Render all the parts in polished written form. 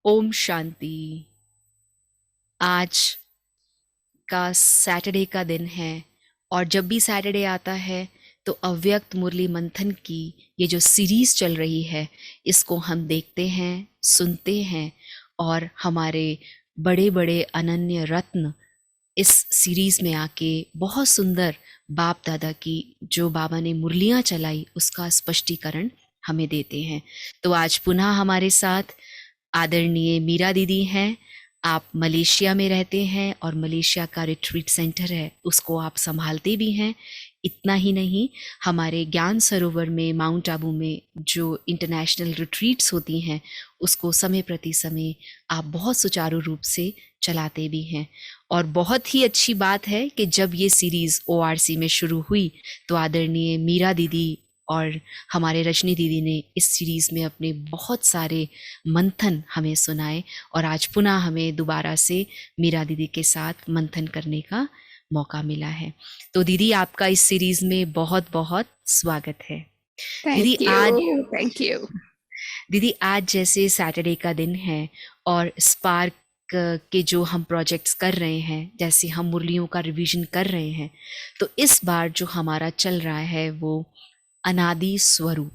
ओम शांति। आज का सैटरडे का दिन है और जब भी सैटरडे आता है तो अव्यक्त मुरली मंथन की ये जो सीरीज चल रही है इसको हम देखते हैं, सुनते हैं और हमारे बड़े बड़े अनन्य रत्न इस सीरीज में आके बहुत सुंदर बाप दादा की जो बाबा ने मुरलियां चलाई उसका स्पष्टीकरण हमें देते हैं। तो आज पुनः हमारे साथ आदरणीय मीरा दीदी हैं। आप मलेशिया में रहते हैं और मलेशिया का रिट्रीट सेंटर है उसको आप संभालते भी हैं। इतना ही नहीं, हमारे ज्ञान सरोवर में माउंट आबू में जो इंटरनेशनल रिट्रीट्स होती हैं उसको समय प्रति समय आप बहुत सुचारू रूप से चलाते भी हैं। और बहुत ही अच्छी बात है कि जब ये सीरीज़ ओआरसी में शुरू हुई तो आदरणीय मीरा दीदी और हमारे रजनी दीदी ने इस सीरीज़ में अपने बहुत सारे मंथन हमें सुनाए और आज पुनः हमें दोबारा से मीरा दीदी के साथ मंथन करने का मौका मिला है। तो दीदी आपका इस सीरीज़ में बहुत बहुत स्वागत है। दीदी थैंक यू। दीदी आज जैसे सैटरडे का दिन है और स्पार्क के जो हम प्रोजेक्ट्स कर रहे हैं, जैसे हम मुरलियों का रिवीजन कर रहे हैं, तो इस बार जो हमारा चल रहा है वो अनादि स्वरूप।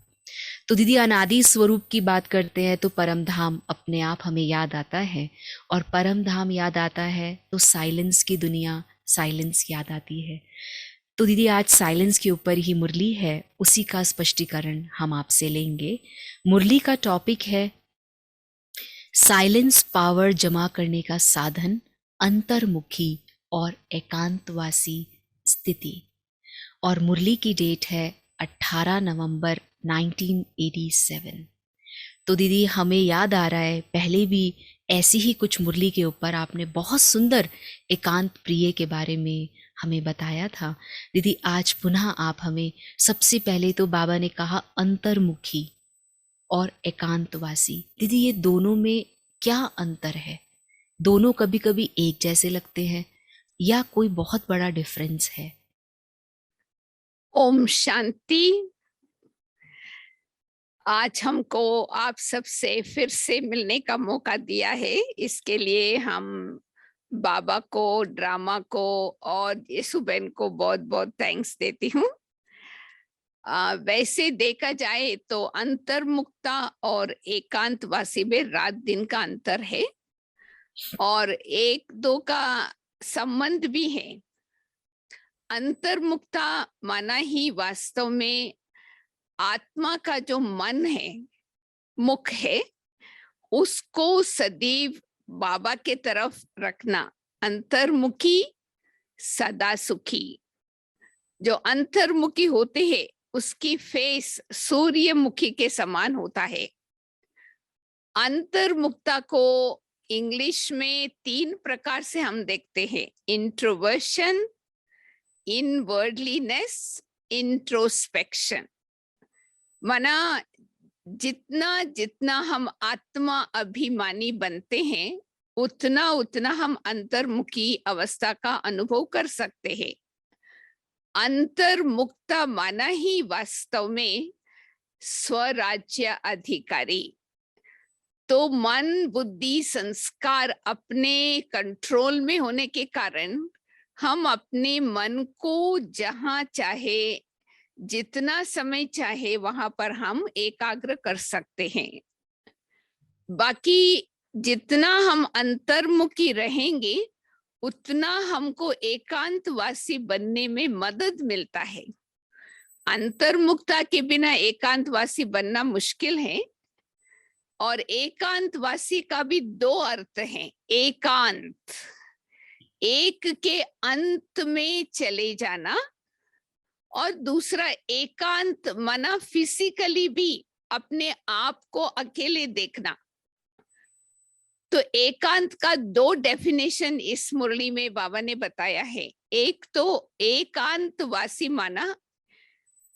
तो दीदी अनादि स्वरूप की बात करते हैं तो परम धाम अपने आप हमें याद आता है और परम धाम याद आता है तो साइलेंस की दुनिया, साइलेंस याद आती है। तो दीदी आज साइलेंस के ऊपर ही मुरली है, उसी का स्पष्टीकरण हम आपसे लेंगे। मुरली का टॉपिक है साइलेंस पावर जमा करने का साधन, अंतर्मुखी और एकांतवासी स्थिति। और मुरली की डेट है 18 नवंबर 1987। तो दीदी हमें याद आ रहा है पहले भी ऐसी ही कुछ मुरली के ऊपर आपने बहुत सुंदर एकांत प्रिय के बारे में हमें बताया था। दीदी आज पुनः आप हमें, सबसे पहले तो बाबा ने कहा अंतर्मुखी और एकांतवासी। दीदी ये दोनों में क्या अंतर है? दोनों कभी कभी एक जैसे लगते हैं या कोई बहुत बड़ा डिफरेंस है? ओम शांति। आज हमको आप सबसे फिर से मिलने का मौका दिया है, इसके लिए हम बाबा को, ड्रामा को और यशुबेन को बहुत बहुत थैंक्स देती हूँ। वैसे देखा जाए तो अंतर्मुक्ता और एकांतवासी में रात दिन का अंतर है और एक दो का संबंध भी है। अंतर्मुक्ता माना ही वास्तव में आत्मा का जो मन है, मुख है, उसको सदैव बाबा के तरफ रखना। अंतर्मुखी सदा सुखी। जो अंतर्मुखी होते हैं उसकी फेस सूर्यमुखी के समान होता है। अंतर्मुक्ता को इंग्लिश में 3 प्रकार से हम देखते हैं: इंट्रोवर्शन, इनवर्डलीनेस, इंट्रोस्पेक्शन। माना जितना जितना हम आत्मा अभिमानी बनते हैं उतना उतना हम अंतर्मुखी अवस्था का अनुभव कर सकते हैं। अंतर्मुक्ता माना ही वास्तव में स्वराज्य अधिकारी। तो मन, बुद्धि, संस्कार अपने कंट्रोल में होने के कारण हम अपने मन को जहां चाहे, जितना समय चाहे वहां पर हम एकाग्र कर सकते हैं। बाकी जितना हम अंतर्मुखी रहेंगे उतना हमको एकांतवासी बनने में मदद मिलता है। अंतर्मुक्ता के बिना एकांतवासी बनना मुश्किल है। और एकांतवासी का भी 2 अर्थ हैं। एकांत, एक के अंत में चले जाना, और दूसरा एकांत माना फिजिकली भी अपने आप को अकेले देखना। तो एकांत का 2 डेफिनेशन इस मुरली में बाबा ने बताया है। एक तो एकांतवासी माना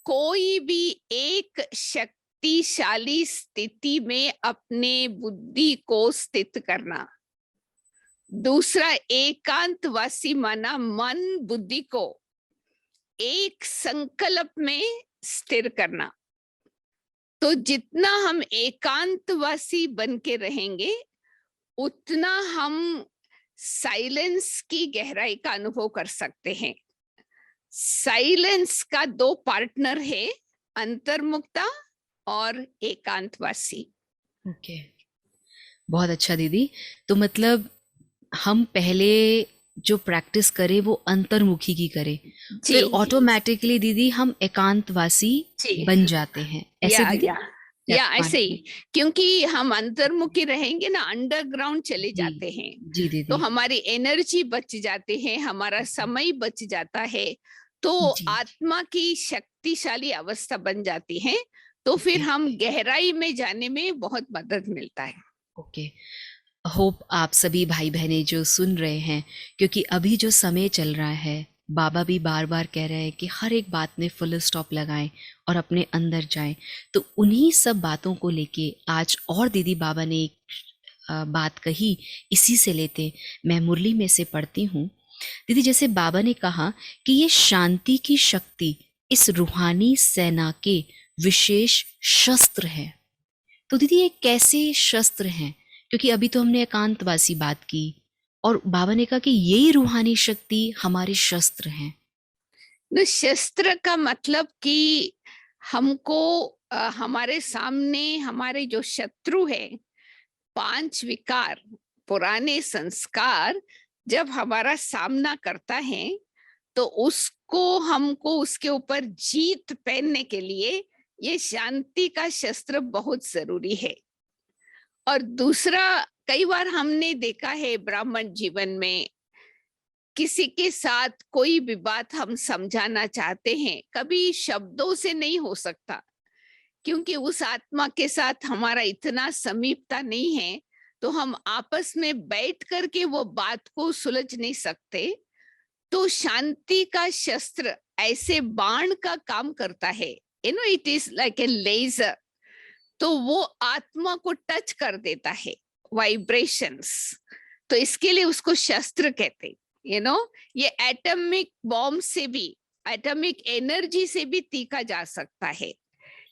कोई भी एक शक्तिशाली स्थिति में अपने बुद्धि को स्थित करना। दूसरा एकांतवासी माना मन बुद्धि को एक संकल्प में स्थिर करना। तो जितना हम एकांतवासी बन के रहेंगे उतना हम साइलेंस की गहराई का अनुभव कर सकते हैं। साइलेंस का दो पार्टनर है, अंतर्मुक्ता और एकांतवासी। ओके, बहुत अच्छा दीदी। तो मतलब हम पहले जो प्रैक्टिस करें वो अंतर्मुखी की करें, फिर जी ऑटोमेटिकली दीदी हम एकांतवासी जी, बन जाते हैं, ऐसे या दीदी? या दैट्स ऐसे ही, वंडरफुल। क्योंकि हम अंतर्मुखी रहेंगे ना, अंडरग्राउंड चले जी, जाते हैं, जी तो दीदी। हमारी एनर्जी बच जाती है, हमारा समय बच जाता है, तो जी, आत्मा की शक्तिशाली अवस्था बन जाती है, तो फिर ओके, हम गहराई में जाने में बहुत मदद मिलता है। ओके। होप आप सभी भाई बहनें जो सुन रहे हैं, क्योंकि अभी जो समय चल रहा है, बाबा भी बार बार कह रहे हैं कि हर एक बात में फुल स्टॉप लगाएं और अपने अंदर जाएं। तो उन्हीं सब बातों को लेके आज और दीदी बाबा ने एक बात कही, इसी से लेते मैं मुरली में से पढ़ती हूँ। दीदी जैसे बाबा ने कहा कि ये शांति की शक्ति इस रूहानी सेना के विशेष शस्त्र है। तो दीदी ये कैसे शस्त्र हैं? क्योंकि अभी तो हमने एकांतवासी बात की और बाबा ने कहा कि यही रूहानी शक्ति हमारे शस्त्र हैं। न, शस्त्र का मतलब कि हमको हमारे सामने हमारे जो शत्रु है, पांच विकार, पुराने संस्कार जब हमारा सामना करता है, तो उसको हमको उसके ऊपर जीत पहनने के लिए ये शांति का शस्त्र बहुत जरूरी है। और दूसरा, कई बार हमने देखा है ब्राह्मण जीवन में, किसी के साथ कोई भी बात हम समझाना चाहते हैं, कभी शब्दों से नहीं हो सकता, क्योंकि उस आत्मा के साथ हमारा इतना समीपता नहीं है, तो हम आपस में बैठ करके वो बात को सुलझ नहीं सकते। तो शांति का शस्त्र ऐसे बाण का काम करता है, it is like a ledger. तो वो आत्मा को टच कर देता है, वाइब्रेशंस। तो इसके लिए उसको शस्त्र कहते, ये एटॉमिक बॉम्ब से भी, एटॉमिक एनर्जी से भी तीखा जा सकता है,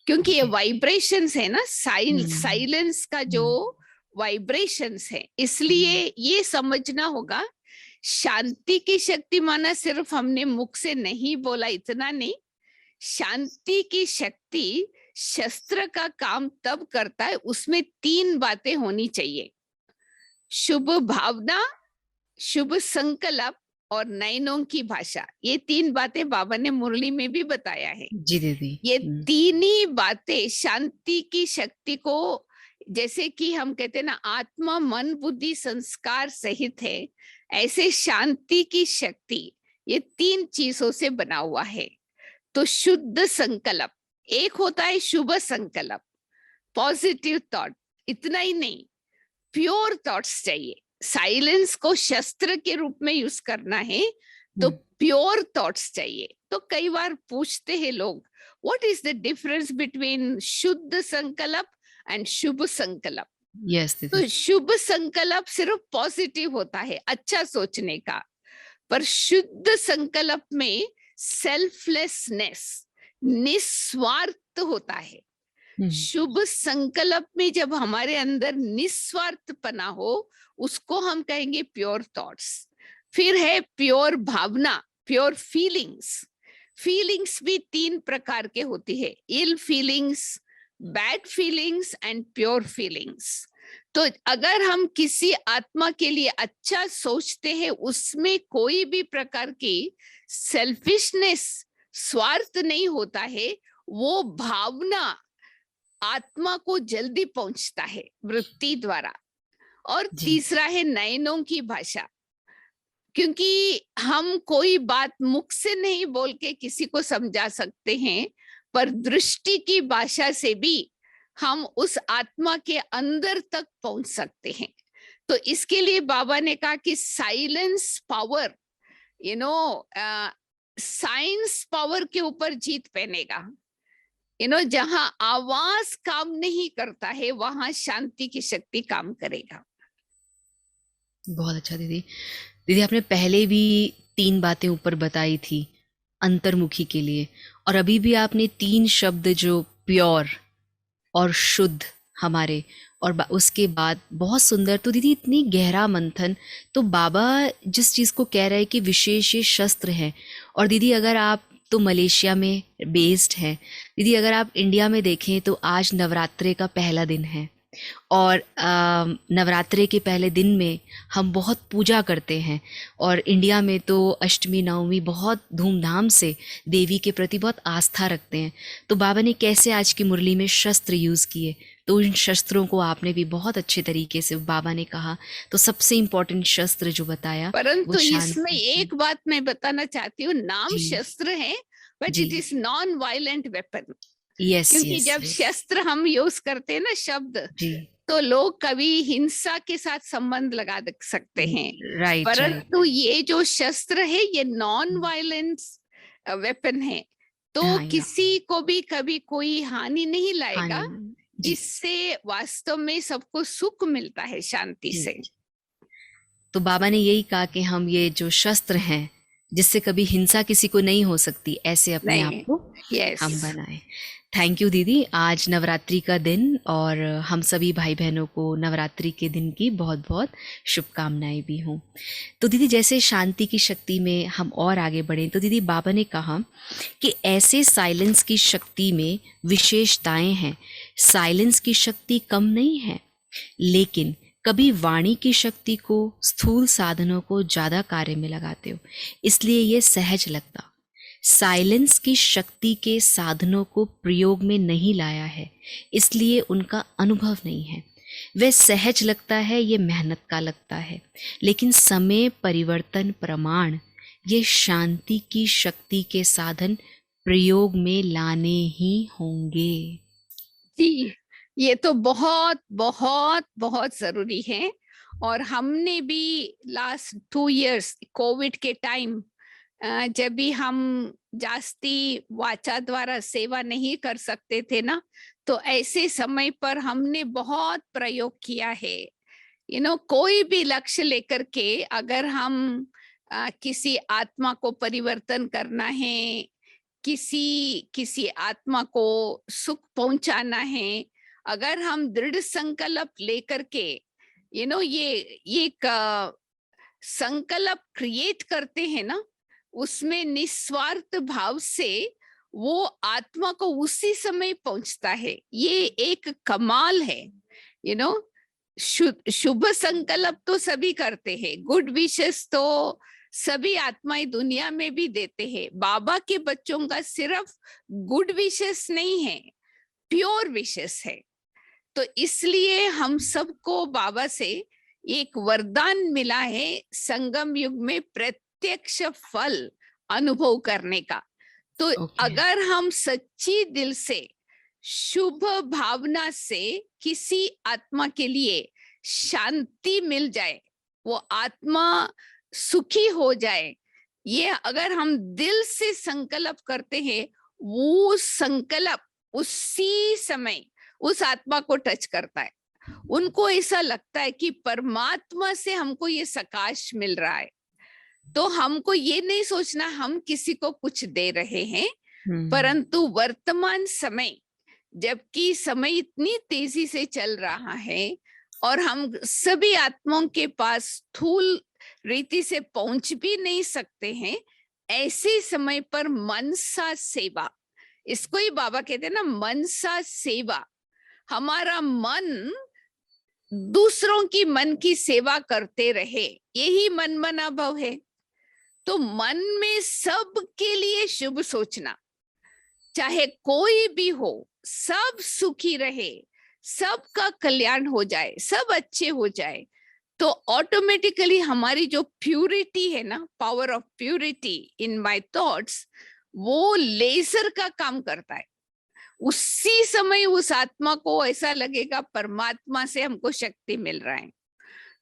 क्योंकि ये ओके। वाइब्रेशंस है ना, हम्म, साइलेंस का जो हम्म, वाइब्रेशंस है, हम्म, इसलिए ये समझना होगा। शांति की शक्ति माना सिर्फ हमने मुख से नहीं बोला, इतना नहीं। शांति की शक्ति शस्त्र का काम तब करता है, उसमें तीन बातें होनी चाहिए: शुभ भावना, शुभ संकल्प और नयनों की भाषा। ये तीन बातें बाबा ने मुरली में भी बताया है। जी दीदी। ये तीन ही बातें शांति की शक्ति को, जैसे कि हम कहते हैं ना, आत्मा मन बुद्धि संस्कार सहित है, ऐसे शांति की शक्ति ये तीन चीजों से बना हुआ है। तो शुद्ध संकल्प, एक होता है शुभ संकल्प, पॉजिटिव थॉट, इतना ही नहीं, प्योर थॉट्स चाहिए। साइलेंस को शस्त्र के रूप में यूज करना है, तो प्योर थॉट्स चाहिए। तो कई बार पूछते हैं लोग, what is the difference between शुद्ध संकल्प एंड शुभ संकल्प? यस दीदी। तो शुभ संकल्प सिर्फ पॉजिटिव होता है, अच्छा सोचने का, पर शुद्ध संकल्प में सेल्फलेसनेस, निस्वार्थ होता है। शुभ संकल्प में जब हमारे अंदर निस्वार्थपना हो, उसको हम कहेंगे प्योर थॉट्स। फिर है प्योर भावना, प्योर फीलिंग्स। फीलिंग्स भी तीन प्रकार के होती है: ill feelings, bad feelings and pure feelings. तो अगर हम किसी आत्मा के लिए अच्छा सोचते हैं, उसमें कोई भी प्रकार की सेल्फिशनेस, स्वार्थ नहीं होता है, वो भावना आत्मा को जल्दी पहुंचता है वृत्ति द्वारा। और जी, तीसरा है नयनों की भाषा, क्योंकि हम कोई बात मुख से नहीं बोल के किसी को समझा सकते हैं, पर दृष्टि की भाषा से भी हम उस आत्मा के अंदर तक पहुंच सकते हैं। तो इसके लिए बाबा ने कहा कि silence power, you know science power के ऊपर जीत पहनेगा। जहां आवाज काम नहीं करता है, वहां शांति की शक्ति काम करेगा। बहुत अच्छा दीदी। दीदी आपने पहले भी तीन बातें ऊपर बताई थी अंतर्मुखी के लिए, और अभी भी आपने तीन शब्द जो प्योर और शुद्ध हमारे, और उसके बाद बहुत सुंदर। तो दीदी इतनी गहरा मंथन। तो बाबा जिस चीज़ को कह रहे हैं कि विशेष ये शस्त्र हैं, और दीदी अगर आप तो मलेशिया में बेस्ड हैं, दीदी अगर आप इंडिया में देखें तो आज नवरात्रे का पहला दिन है, और नवरात्रे के पहले दिन में हम बहुत पूजा करते हैं, और इंडिया में तो अष्टमी नवमी बहुत धूमधाम से देवी के प्रति बहुत आस्था रखते हैं। तो बाबा ने कैसे आज की मुरली में शस्त्र यूज़ किए, तो इन शस्त्रों को आपने भी बहुत अच्छे तरीके से बाबा ने कहा। तो सबसे इम्पोर्टेंट शस्त्र जो बताया वो परंतु इसमें शांति। एक बात मैं बताना चाहती हूँ, नाम जी शस्त्र है बट जी। It is non violent weapon. Yes क्योंकि यस जब यस। शस्त्र हम यूज करते हैं ना शब्द, जी। तो लोग कभी हिंसा के साथ संबंध लगा सकते हैं, राइट राइट। परंतु ये जो शस्त्र है ये नॉन वायलेंस वेपन है, तो हाँ या। किसी को भी कभी कोई हानि नहीं हाँ लाएगा। जी इससे वास्तव में सबको सुख मिलता है शांति जी। से। तो बाबा ने यही कहा कि हम ये जो शस्त्र हैं जिससे कभी हिंसा किसी को नहीं हो सकती, ऐसे अपने आप नहीं। को यस। हम बनाएं। थैंक यू दीदी। आज नवरात्रि का दिन, और हम सभी भाई बहनों को नवरात्रि के दिन की बहुत बहुत शुभकामनाएं भी हों। तो दीदी जैसे शांति की शक्ति में हम और आगे बढ़ें, तो दीदी बाबा ने कहा कि ऐसे साइलेंस की शक्ति में विशेषताएं हैं। साइलेंस की शक्ति कम नहीं है, लेकिन कभी वाणी की शक्ति को, स्थूल साधनों को ज़्यादा कार्य में लगाते हो, इसलिए ये सहज लगता। साइलेंस की शक्ति के साधनों को प्रयोग में नहीं लाया है, इसलिए उनका अनुभव नहीं है। वह सहज लगता है, ये मेहनत का लगता है, लेकिन समय परिवर्तन प्रमाण ये शांति की शक्ति के साधन प्रयोग में लाने ही होंगे। जी, ये तो बहुत बहुत बहुत जरूरी है। और हमने भी लास्ट 2 इयर्स कोविड के टाइम, जब भी हम जास्ती वाचा द्वारा सेवा नहीं कर सकते थे ना, तो ऐसे समय पर हमने बहुत प्रयोग किया है। कोई भी लक्ष्य लेकर के अगर हम किसी आत्मा को परिवर्तन करना है, किसी किसी आत्मा को सुख पहुंचाना है, अगर हम दृढ़ संकल्प लेकर के ये एक संकल्प क्रिएट करते हैं ना, उसमें निस्वार्थ भाव से वो आत्मा को उसी समय पहुंचता है। ये एक कमाल है। यू नो शुभ संकल्प तो सभी करते हैं, गुड विशेस तो सभी आत्माएं दुनिया में भी देते हैं। बाबा के बच्चों का सिर्फ गुड विशेस नहीं है, प्योर विशेस है। तो इसलिए हम सबको बाबा से एक वरदान मिला है संगम युग में प्रत्यक्ष फल अनुभव करने का। तो अगर हम सच्ची दिल से, शुभ भावना से किसी आत्मा के लिए शांति मिल जाए, वो आत्मा सुखी हो जाए, ये अगर हम दिल से संकल्प करते हैं, वो संकल्प उसी समय उस आत्मा को टच करता है। उनको ऐसा लगता है कि परमात्मा से हमको ये सकाश मिल रहा है। तो हमको ये नहीं सोचना हम किसी को कुछ दे रहे हैं, परंतु वर्तमान समय, जबकि समय इतनी तेजी से चल रहा है और हम सभी आत्माओं के पास स्थूल रीति से पहुंच भी नहीं सकते हैं, ऐसे समय पर मनसा सेवा, इसको ही बाबा कहते हैं ना, मनसा सेवा। हमारा मन दूसरों की मन की सेवा करते रहे, यही मन मना भाव है। तो मन में सबके लिए शुभ सोचना, चाहे कोई भी हो, सब सुखी रहे, सबका कल्याण हो जाए, सब अच्छे हो जाए, तो ऑटोमेटिकली हमारी जो प्यूरिटी है ना, power of purity in my thoughts, वो लेजर का काम करता है। उसी समय उस आत्मा को ऐसा लगेगा परमात्मा से हमको शक्ति मिल रहा है।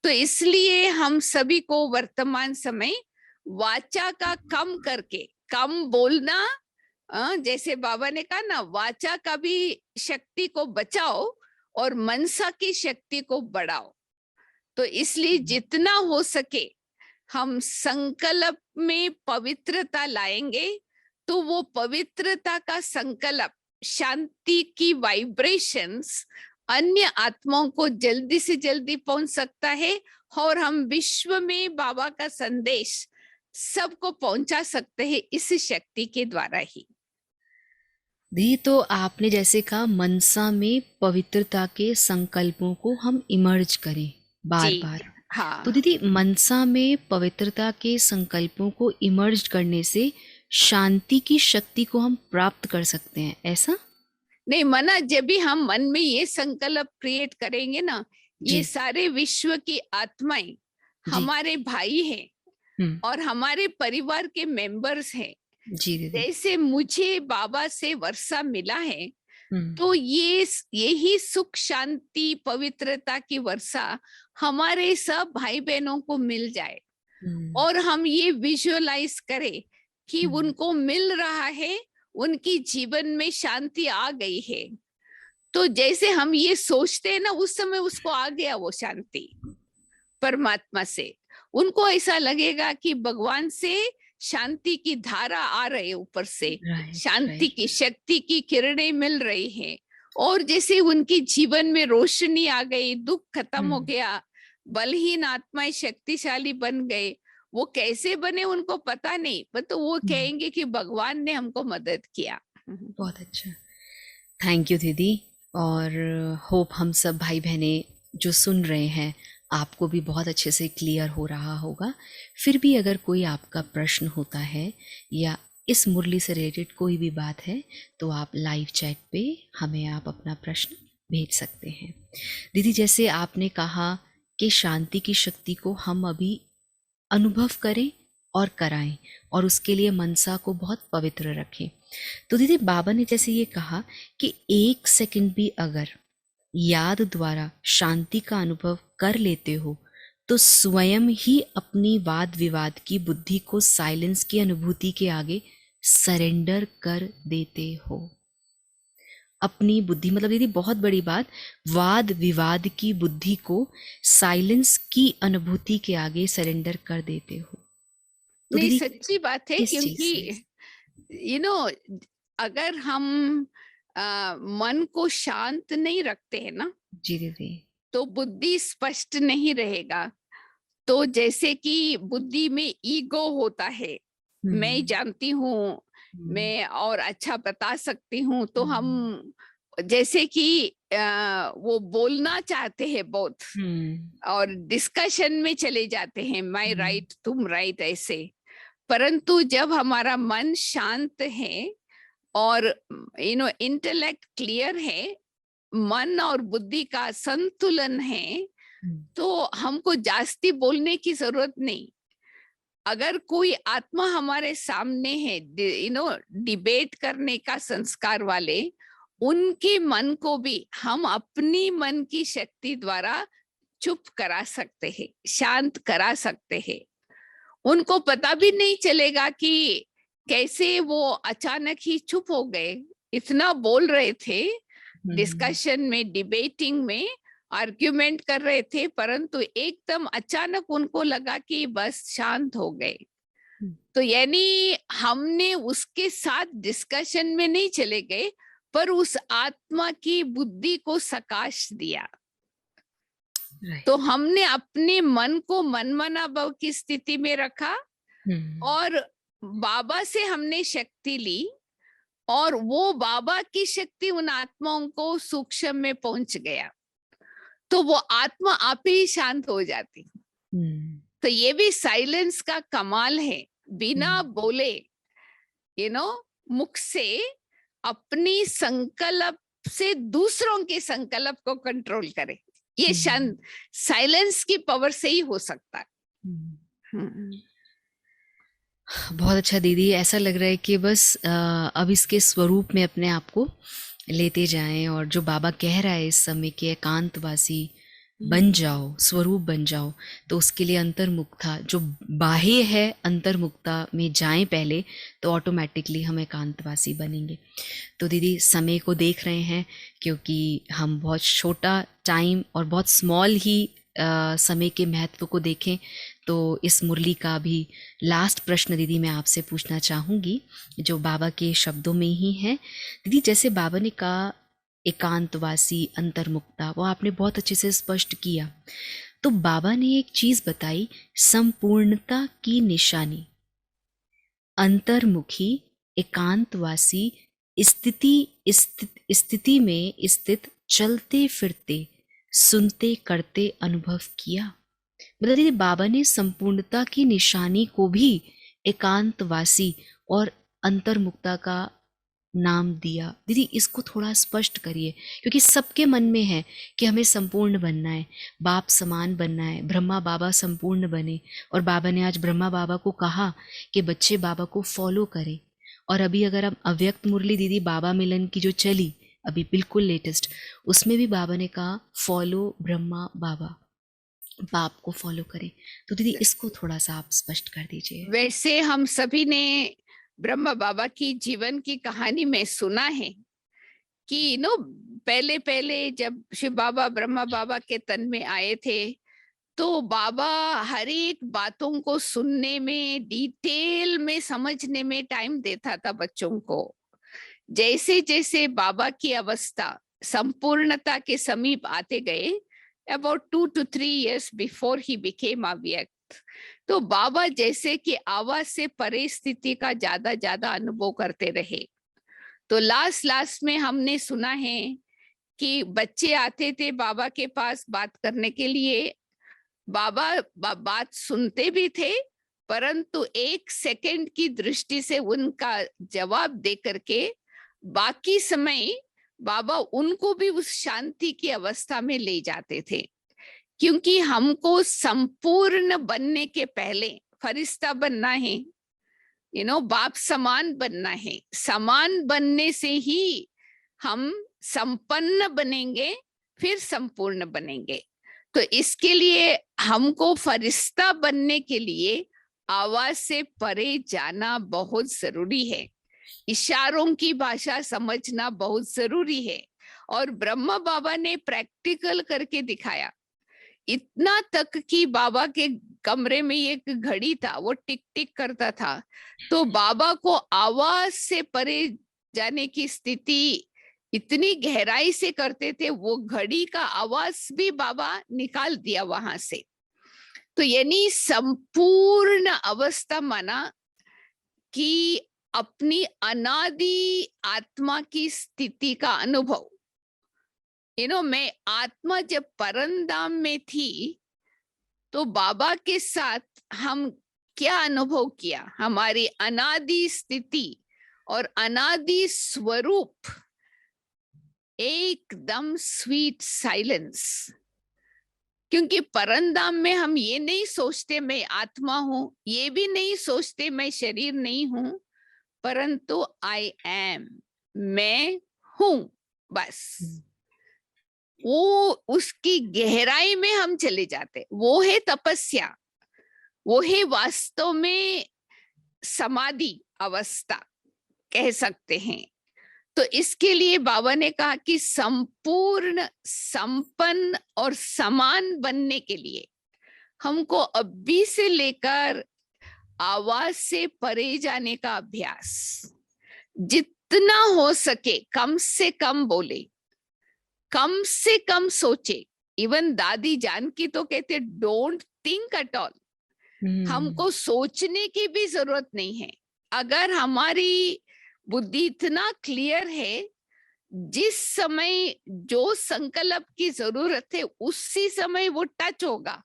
तो इसलिए हम सभी को वर्तमान समय वाचा का कम करके, कम बोलना, जैसे बाबा ने कहा ना, वाचा का भी शक्ति को बचाओ और मनसा की शक्ति को बढ़ाओ। तो इसलिए जितना हो सके हम संकल्प में पवित्रता लाएंगे, तो वो पवित्रता का संकल्प, शांति की वाइब्रेशंस अन्य आत्माओं को जल्दी से जल्दी पहुंच सकता है और हम विश्व में बाबा का संदेश सबको पहुंचा सकते हैं इस शक्ति के द्वारा ही। दी, तो आपने जैसे कहा मनसा में पवित्रता के संकल्पों को हम इमर्ज करें बार जी बार। तो हाँ। दीदी, मनसा में पवित्रता के संकल्पों को इमर्ज करने से शांति की शक्ति को हम प्राप्त कर सकते हैं, ऐसा? नहीं मना, जब भी हम मन में ये संकल्प क्रिएट करेंगे ना, ये जी सारे विश्व की आत्माएं जी। हमारे भाई हैं हम्म। और हमारे परिवार के मेंबर्स हैं। जी दीदी। जैसे मुझे बाबा से वर्षा मिला है, हम्म। तो ये यही सुख शांति पवित्रता की वर्षा हमारे सब भाई बहनों को मिल जाए हम्म। और हम ये विजुअलाइज करें कि हम्म। उनको मिल रहा है, उनकी जीवन में शांति आ गई है। तो जैसे हम ये सोचते हैं ना, उस समय उसको आ गया वो शांति परमात्मा से। उनको ऐसा लगेगा कि भगवान से शांति की धारा आ रही ऊपर से, राइट शांति राइट। की शक्ति की किरणें मिल रही है और जैसे उनकी जीवन में रोशनी आ गई, दुख खत्म हो गया, बलहीन आत्माएं शक्तिशाली बन गए। वो कैसे बने उनको पता नहीं, पर तो वो कहेंगे कि भगवान ने हमको मदद किया। बहुत अच्छा, थैंक यू दीदी। और होप हम सब भाई बहने जो सुन रहे हैं, आपको भी बहुत अच्छे से क्लियर हो रहा होगा। फिर भी अगर कोई आपका प्रश्न होता है या इस मुरली से रिलेटेड कोई भी बात है, तो आप लाइव चैट पे हमें आप अपना प्रश्न भेज सकते हैं। दीदी, जैसे आपने कहा कि शांति की शक्ति को हम अभी अनुभव करें और कराएं और उसके लिए मनसा को बहुत पवित्र रखें, तो दीदी बाबा ने जैसे ये कहा कि 1 सेकंड भी अगर याद द्वारा शांति का अनुभव कर लेते हो, तो स्वयं ही अपनी वाद विवाद की बुद्धि को साइलेंस की अनुभूति के आगे सरेंडर कर देते हो। अपनी बुद्धि, मतलब दीदी बहुत बड़ी बात, वाद विवाद की बुद्धि को साइलेंस की अनुभूति के आगे सरेंडर कर देते हो। तो नहीं, दीदी सच्ची बात है, किस चीज से? क्योंकि अगर हम मन को शांत नहीं रखते हैं ना, जी दीदी। तो बुद्धि स्पष्ट नहीं रहेगा। तो जैसे कि बुद्धि में ईगो होता है, मैं जानती हूँ, मैं और अच्छा बता सकती हूँ, तो हम जैसे कि वो बोलना चाहते हैं बहुत और डिस्कशन में चले जाते हैं, मैं राइट तुम राइट ऐसे। परंतु जब हमारा मन शांत है और इंटेलेक्ट क्लियर है, मन और बुद्धि का संतुलन है, तो हमको जास्ती बोलने की जरूरत नहीं। अगर कोई आत्मा हमारे सामने है, डिबेट करने का संस्कार वाले, उनके मन को भी हम अपनी मन की शक्ति द्वारा चुप करा सकते हैं, शांत करा सकते हैं। उनको पता भी नहीं चलेगा कि कैसे वो अचानक ही चुप हो गए। इतना बोल रहे थे डिस्कशन में, डिबेटिंग में, आर्ग्यूमेंट कर रहे थे, परंतु एकदम अचानक उनको लगा कि बस शांत हो गए। तो यानी हमने उसके साथ डिस्कशन में नहीं चले गए, पर उस आत्मा की बुद्धि को सकाश दिया। तो हमने अपने मन को मनमना भाव की स्थिति में रखा और बाबा से हमने शक्ति ली और वो बाबा की शक्ति उन आत्माओं को सूक्ष्म में पहुंच गया, तो वो आत्मा आप ही शांत हो जाती। तो ये भी साइलेंस का कमाल है, बिना बोले मुख से अपनी संकल्प से दूसरों के संकल्प को कंट्रोल करे। ये शांत साइलेंस की पावर से ही हो सकता है। बहुत अच्छा दीदी, ऐसा लग रहा है कि बस अब इसके स्वरूप में अपने आप को लेते जाएं और जो बाबा कह रहा है इस समय के एकांतवासी बन जाओ, स्वरूप बन जाओ, तो उसके लिए अंतर्मुखता जो बाह्य है, अंतर्मुखता में जाएं पहले, तो ऑटोमेटिकली हम एकांतवासी बनेंगे। तो दीदी समय को देख रहे हैं, क्योंकि हम बहुत छोटा टाइम और बहुत स्मॉल ही समय के महत्व को देखें, तो इस मुरली का भी लास्ट प्रश्न दीदी मैं आपसे पूछना चाहूँगी, जो बाबा के शब्दों में ही है। दीदी जैसे बाबा ने कहा एकांतवासी, अंतर्मुक्ता, वो आपने बहुत अच्छे से स्पष्ट किया। तो बाबा ने एक चीज बताई, संपूर्णता की निशानी, अंतर्मुखी, एकांतवासी, स्थिति में स्थित, चलते फिरते, सुनते करते अनुभव किया। मतलब दीदी बाबा ने संपूर्णता की निशानी को भी एकांतवासी और अंतर्मुक्ता का नाम दिया। दीदी इसको थोड़ा स्पष्ट करिए, क्योंकि सबके मन में है कि हमें संपूर्ण बनना है, बाप समान बनना है, ब्रह्मा बाबा संपूर्ण बने। और बाबा ने आज ब्रह्मा बाबा को कहा कि बच्चे बाबा को फॉलो करें। और अभी अगर हम अव्यक्त मुरली दीदी बाबा मिलन की जो चली अभी बिल्कुल लेटेस्ट, उसमें भी बाबा ने कहा फॉलो ब्रह्मा बाबा, बाप को फॉलो करें। तो दीदी इसको थोड़ा सा आप स्पष्ट कर दीजिए। वैसे हम सभी ने ब्रह्मा बाबा की जीवन की कहानी में सुना है कि पहले पहले जब शिव बाबा ब्रह्मा बाबा के तन में आए थे, तो बाबा हर एक बातों को सुनने में, डिटेल में समझने में टाइम देता था बच्चों को। जैसे जैसे बाबा की अवस्था संपूर्णता के समीप आते गए, about 2 to 3 years before he became अव्यक्त, तो बाबा जैसे कि आवाज से परे स्थिति का ज्यादा अनुभव करते रहे। तो लास्ट में हमने सुना है कि बच्चे आते थे बाबा के पास बात करने के लिए, बाबा बात सुनते भी थे, परंतु 1 सेकंड की दृष्टि से उनका जवाब दे करके बाकी समय बाबा उनको भी उस शांति की अवस्था में ले जाते थे। क्योंकि हमको संपूर्ण बनने के पहले फरिश्ता बनना है, बाप समान बनना है। समान बनने से ही हम संपन्न बनेंगे, फिर संपूर्ण बनेंगे। तो इसके लिए हमको फरिश्ता बनने के लिए आवाज से परे जाना बहुत जरूरी है, इशारों की भाषा समझना बहुत जरूरी है। और ब्रह्मा बाबा ने प्रैक्टिकल करके दिखाया, इतना तक कि बाबा के कमरे में एक घड़ी था, वो टिक टिक करता था। तो बाबा को आवाज से परे जाने की स्थिति इतनी गहराई से करते थे, वो घड़ी का आवाज भी बाबा निकाल दिया वहां से। तो यानी संपूर्ण अवस्था माना कि अपनी अनादि आत्मा की स्थिति का अनुभव। मैं आत्मा जब परमधाम में थी, तो बाबा के साथ हम क्या अनुभव किया, हमारी अनादि स्थिति और अनादि स्वरूप, एकदम स्वीट साइलेंस। क्योंकि परमधाम में हम ये नहीं सोचते मैं आत्मा हूं, ये भी नहीं सोचते मैं शरीर नहीं हूं, परंतु आई एम, मैं हूं, बस। वो उसकी गहराई में हम चले जाते, वो है तपस्या, वो है वास्तव में समाधि अवस्था कह सकते हैं। तो इसके लिए बाबा ने कहा कि संपूर्ण, संपन्न और समान बनने के लिए हमको अभी से लेकर आवाज से परे जाने का अभ्यास, जितना हो सके कम से कम बोले, कम से कम सोचे। इवन दादी जानकी तो कहते डोंट थिंक एट ऑल, हमको सोचने की भी जरूरत नहीं है। अगर हमारी बुद्धि इतना क्लियर है, जिस समय जो संकल्प की जरूरत है उसी समय वो टच होगा,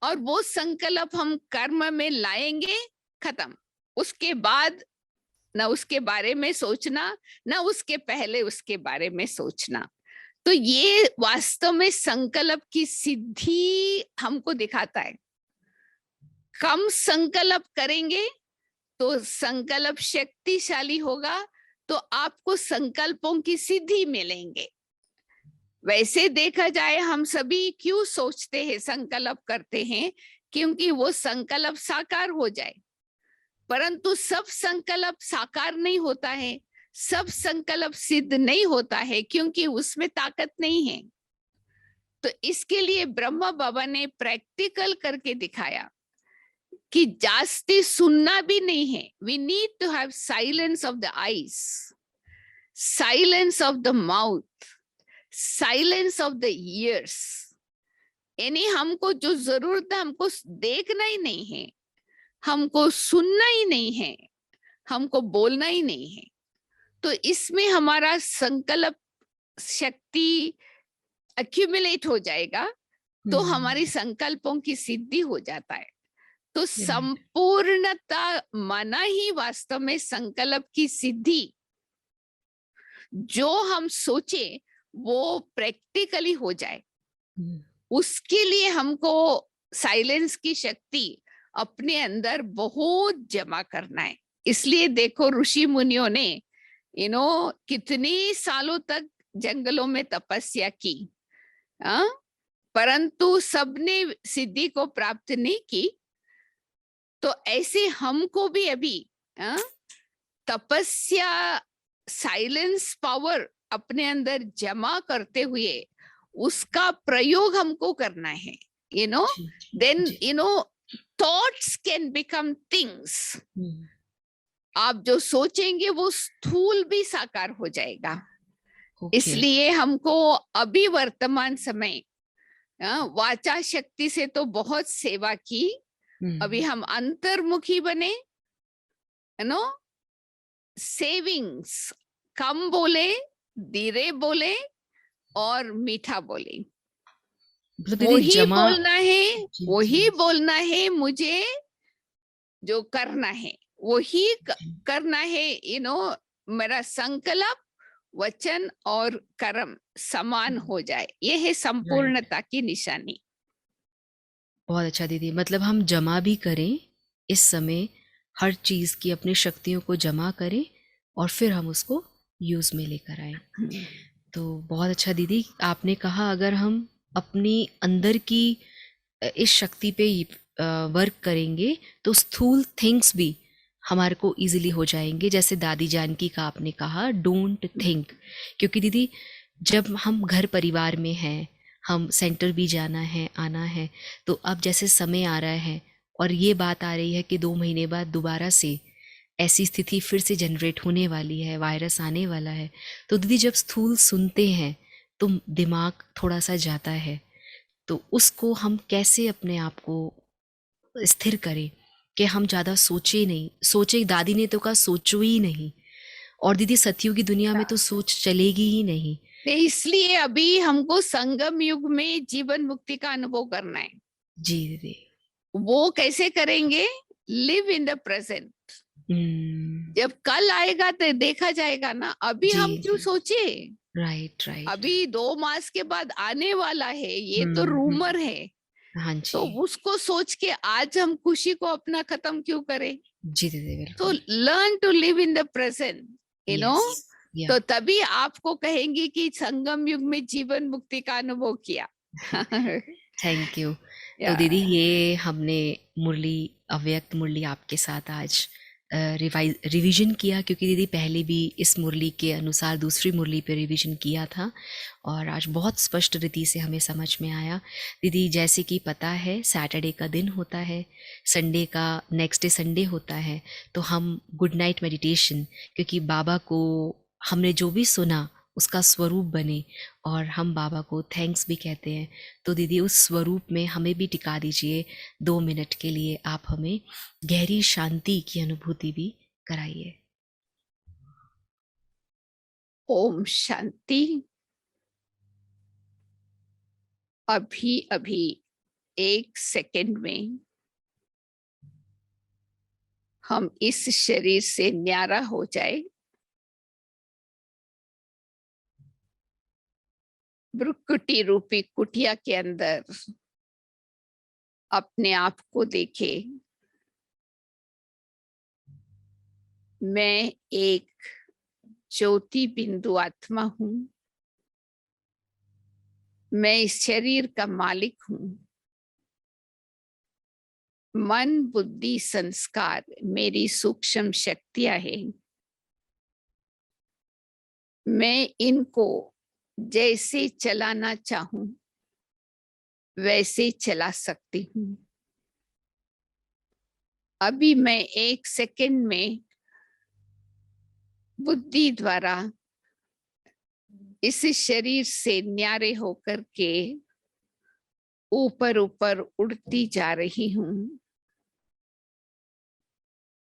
और वो संकल्प हम कर्म में लाएंगे, खत्म। उसके बाद ना उसके बारे में सोचना, ना उसके पहले उसके बारे में सोचना। तो ये वास्तव में संकल्प की सिद्धि हमको दिखाता है। कम संकल्प करेंगे तो संकल्प शक्तिशाली होगा, तो आपको संकल्पों की सिद्धि मिलेंगे। वैसे देखा जाए हम सभी क्यों सोचते हैं, संकल्प करते हैं, क्योंकि वो संकल्प साकार हो जाए। परंतु सब संकल्प साकार नहीं होता है, सब संकल्प सिद्ध नहीं होता है, क्योंकि उसमें ताकत नहीं है। तो इसके लिए ब्रह्मा बाबा ने प्रैक्टिकल करके दिखाया कि जास्ती सुनना भी नहीं है। We need to have silence of the eyes. Silence of the mouth, silence of the ears, यानी हमको जो जरूरत है हमको देखना ही नहीं है, हमको सुनना ही नहीं है, हमको बोलना ही नहीं है। तो इसमें हमारा संकल्प शक्ति एक्यूमुलेट हो जाएगा, तो हमारी संकल्पों की सिद्धि हो जाता है। तो संपूर्णता माना ही वास्तव में संकल्प की सिद्धि। जो हम सोचे वो प्रैक्टिकली हो जाए, उसके लिए हमको साइलेंस की शक्ति अपने अंदर बहुत जमा करना है। इसलिए देखो ऋषि मुनियों ने कितने सालों तक जंगलों में तपस्या की, परंतु सबने सिद्धि को प्राप्त नहीं की। तो ऐसे हमको भी अभी तपस्या, साइलेंस पावर अपने अंदर जमा करते हुए उसका प्रयोग हमको करना है। Then thoughts can become things. आप जो सोचेंगे वो स्थूल भी साकार हो जाएगा। इसलिए हमको अभी वर्तमान समय वाचा शक्ति से तो बहुत सेवा की, अभी हम अंतर्मुखी बने, सेविंग्स कम बोले, धीरे बोले और मीठा बोले। वही बोलना है, वही बोलना है, मुझे जो करना है वही करना है। मेरा संकल्प, वचन और कर्म समान हो जाए, ये है संपूर्णता की निशानी। बहुत अच्छा दीदी, मतलब हम जमा भी करें इस समय, हर चीज की अपनी शक्तियों को जमा करें और फिर हम उसको यूज में लेकर आए। तो बहुत अच्छा दीदी आपने कहा, अगर हम अपनी अंदर की इस शक्ति पे वर्क करेंगे तो स्थूल थिंग्स भी हमारे को इजीली हो जाएंगे। जैसे दादी जानकी का आपने कहा, डोंट थिंक। क्योंकि दीदी जब हम घर परिवार में हैं, हम सेंटर भी जाना है, आना है, तो अब जैसे समय आ रहा है और ये बात आ रही है कि 2 महीने बाद दोबारा से ऐसी स्थिति फिर से जनरेट होने वाली है, वायरस आने वाला है। तो दीदी जब स्थूल सुनते हैं तो दिमाग थोड़ा सा जाता है, तो उसको हम कैसे अपने आप को स्थिर करें कि हम ज़्यादा सोचे नहीं। सोचे, दादी ने तो कहा सोचो ही नहीं, और दीदी सतयुग की दुनिया में तो सोच चलेगी ही नहीं। इसलिए अभी हमको संगम युग में जीवन मुक्ति का अनुभव करना है। जी दीदी। वो कैसे करेंगे? Live in the present. जब कल आएगा तो देखा जाएगा ना, अभी हम क्यों सोचे? राइट। अभी 2 मास के बाद आने वाला है, ये तो रूमर है। हाँ जी। तो उसको सोच के आज हम खुशी को अपना खत्म क्यों करें? जी दीदी तो बिल्कुल। Learn to live in the present, तो तभी आपको कहेंगे कि संगम युग में जीवन मुक्ति का अनुभव किया। Thank you. तो दीदी ये हमने मुरली, अव्यक्त मुरली आपके साथ आज रिवीजन किया, क्योंकि दीदी पहले भी इस मुरली के अनुसार दूसरी मुरली पे रिवीजन किया था और आज बहुत स्पष्ट रीति से हमें समझ में आया। दीदी जैसे कि पता है सैटरडे का दिन होता है, संडे का नेक्स्ट डे संडे होता है, तो हम गुड नाइट मेडिटेशन, क्योंकि बाबा को हमने जो भी सुना उसका स्वरूप बने और हम बाबा को थैंक्स भी कहते हैं। तो दीदी उस स्वरूप में हमें भी टिका दीजिए 2 मिनट के लिए, आप हमें गहरी शांति की अनुभूति भी कराइए। ओम शांति। अभी अभी 1 सेकंड में हम इस शरीर से न्यारा हो जाए। ब्रुकुटी रूपी कुटिया के अंदर अपने आप को देखे। मैं एक ज्योति बिंदु आत्मा हूं, मैं इस शरीर का मालिक हूं। मन, बुद्धि, संस्कार मेरी सूक्ष्म शक्तियां हैं। मैं इनको जैसे चलाना चाहूं वैसे चला सकती हूँ। अभी मैं 1 सेकंड में बुद्धि द्वारा इस शरीर से न्यारे होकर के ऊपर ऊपर उड़ती जा रही हूँ।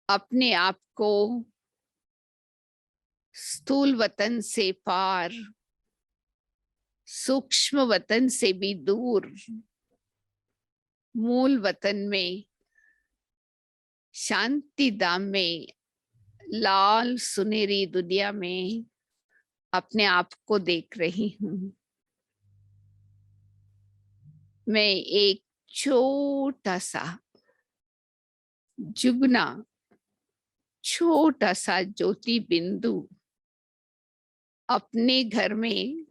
अपने आप को स्थूल वतन से पार, सूक्ष्म वतन से भी दूर, मूल वतन में, शांति धाम में, लाल सुनहरी दुनिया में अपने आप को देख रही हूँ। मैं एक छोटा सा जुगना, छोटा सा ज्योति बिंदु अपने घर में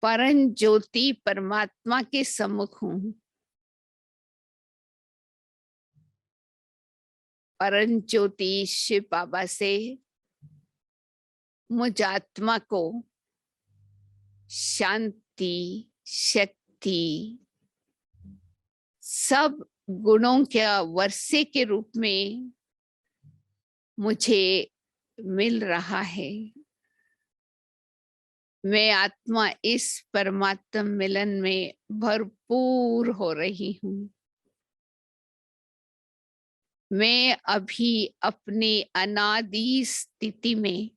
परम ज्योति परमात्मा के सम्मुख हूँ। परम ज्योति शिव बाबा से मुझ आत्मा को शांति, शक्ति, सब गुणों के वर्षे के रूप में मुझे मिल रहा है। मैं आत्मा इस परमात्मा मिलन में भरपूर हो रही हूँ। मैं अभी अपने अनादि स्थिति में,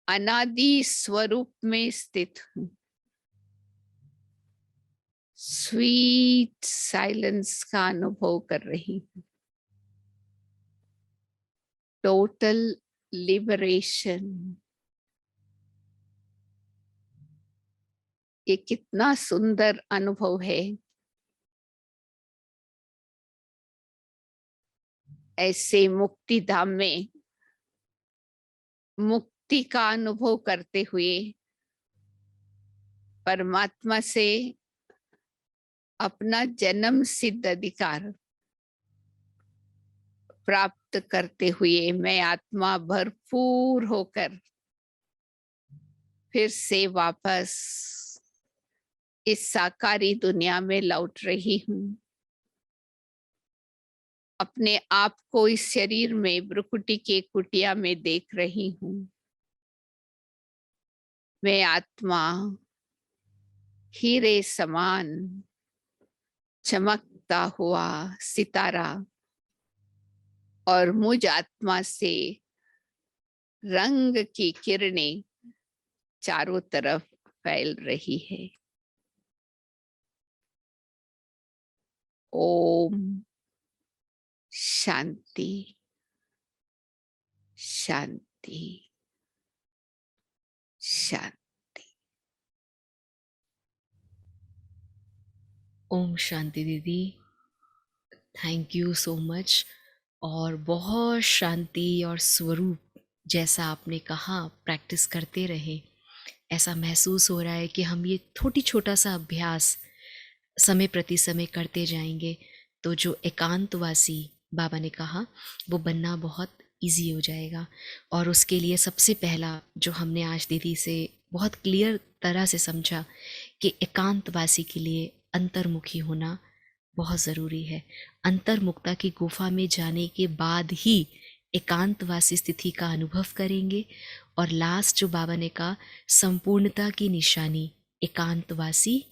अनादि स्वरूप में स्थित हूँ। स्वीट साइलेंस का अनुभव कर रही हूँ। Total liberation. ये कितना सुंदर अनुभव है। ऐसे मुक्ति धाम में मुक्ति का अनुभव करते हुए परमात्मा से अपना जन्म सिद्ध अधिकार प्राप्त करते हुए मैं आत्मा भरपूर होकर फिर से वापस इस साकारी दुनिया में लौट रही हूँ। अपने आप को इस शरीर में भ्रुकुटी के कुटिया में देख रही हूँ। मैं आत्मा हीरे समान चमकता हुआ सितारा और मुझ आत्मा से रंग की किरणें चारों तरफ फैल रही है। ओम शांति शांति शांति। ओम शांति दीदी, थैंक यू सो मच। और बहुत शांति और स्वरूप जैसा आपने कहा प्रैक्टिस करते रहे। ऐसा महसूस हो रहा है कि हम ये छोटा सा अभ्यास समय प्रति समय करते जाएंगे तो जो एकांतवासी बाबा ने कहा वो बनना बहुत इजी हो जाएगा। और उसके लिए सबसे पहला जो हमने आज दीदी से बहुत क्लियर तरह से समझा कि एकांतवासी के लिए अंतर्मुखी होना बहुत ज़रूरी है। अंतर्मुक्ता की गुफा में जाने के बाद ही एकांतवासी स्थिति का अनुभव करेंगे। और लास्ट जो बाबा ने कहा संपूर्णता की निशानी एकांतवासी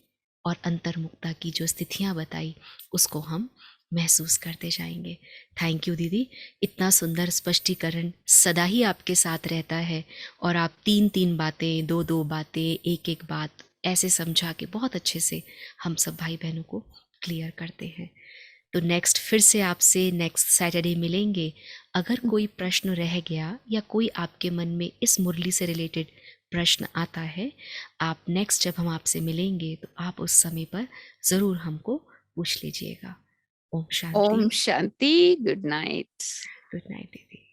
और अंतर्मुक्ता की जो स्थितियाँ बताई उसको हम महसूस करते जाएंगे। थैंक यू दीदी, इतना सुंदर स्पष्टीकरण सदा ही आपके साथ रहता है और आप 3 बातें, 2 बातें, एक बात ऐसे समझा के बहुत अच्छे से हम सब भाई बहनों को क्लियर करते हैं। तो नेक्स्ट फिर से आपसे नेक्स्ट सैटरडे मिलेंगे। अगर कोई प्रश्न रह गया या कोई आपके मन में इस मुरली से रिलेटेड प्रश्न आता है, आप नेक्स्ट जब हम आपसे मिलेंगे तो आप उस समय पर ज़रूर हमको पूछ लीजिएगा। Om Shanti. Om Shanti. Good night. Good night दीदी।